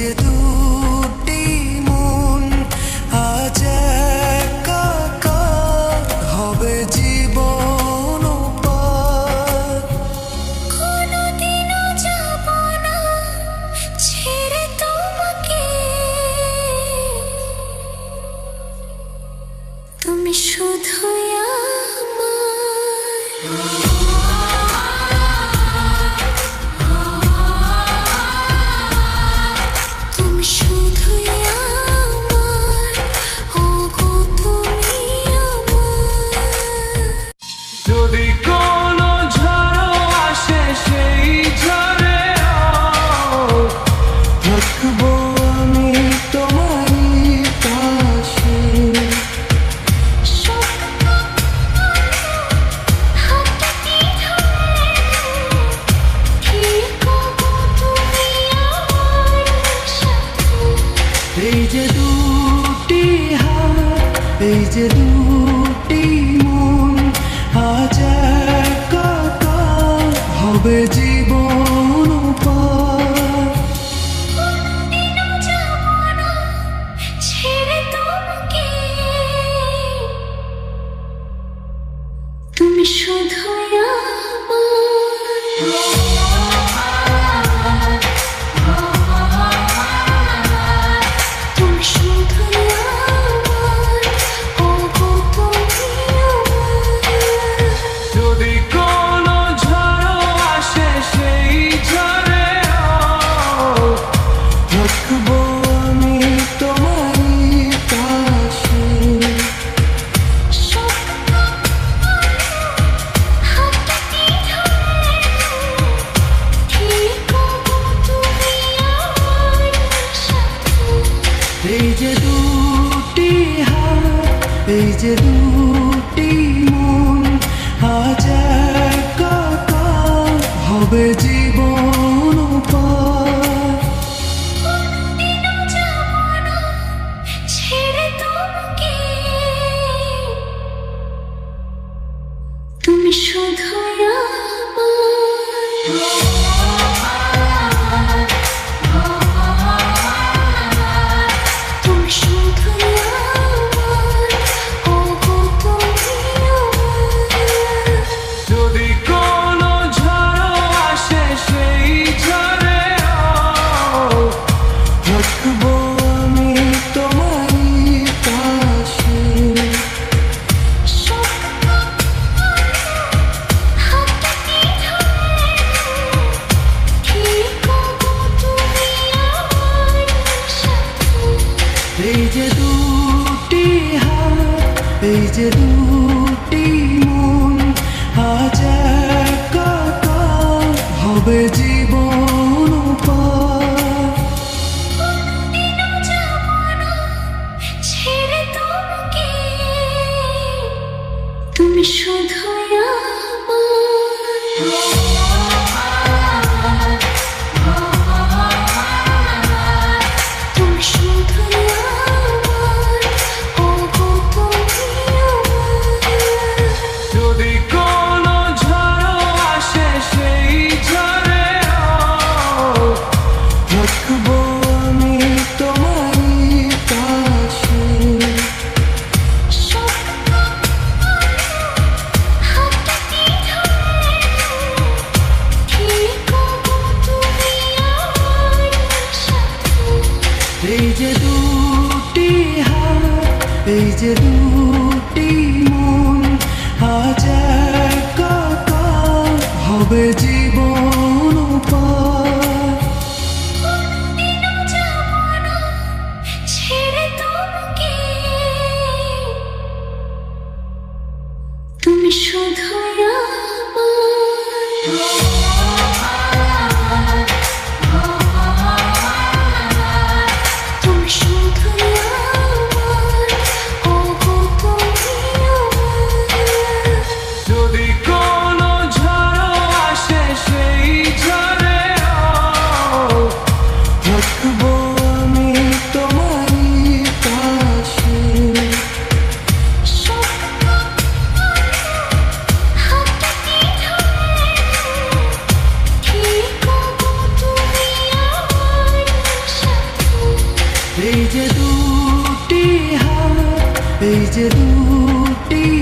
যে দুটি মন আজ একাকার হবে জীবন পার। কোনদিনও যাব না ছেড়ে তোমাকে, তুমি শুধুই আমার। তুমি শুধুই আমার, ওগো তুমি আমার। যদি কোনো ঝড় আসে সেই ঝড়ে থাকবো আমি তোমারই পাশে। এই যে দুটি হাত, এই যে দুটি মন আজ একাকার হবে জীবন পার। কোনদিনও যাব না ছেড়ে তোমাকে, তুমি শুধুই আমার। তুমি শুধুই আমার, ওগো তুমি আমার। যদি কোনো ঝড় আসে সেই ঝড়ে থাকবো আমি তোমারই পাশে। এই যে দুটি হাত, এই যে দুটি মন আজ একাকার হবে জীবন পার। কোনদিনও যাব না ছেড়ে তোমাকে, তুমি শুধুই আমার। তুমি শুধুই আমার, ওগো তুমি আমার। যদি কোনো ঝড় আসে সেই ঝড়ে থাকবো আমি তোমারই পাশে। এই যে দুটি হাত, এই যে দুটি মন আজ একাকার হবে জীবন পার। কোনদিনও যাব না ছেড়ে তোমাকে, তুমি শুধুই আমার। তুমি শুধুই আমার, ওগো তুমি আমার। যদি কোনো ঝড় আসে সেই ঝড়ে থাকবো আমি তোমারই পাশে। এই যে দুটি হাত, এই যে দুটি মন আজ একাকার হবে জীবন পার। কোনদিনও যাব না ছেড়ে তোমাকে, তুমি শুধুই আমার। তুমি শুধুই আমার, ওগো তুমি আমার। যদি কোনো ঝড় আসে এই যে দুটি হাত, এই যে দুটি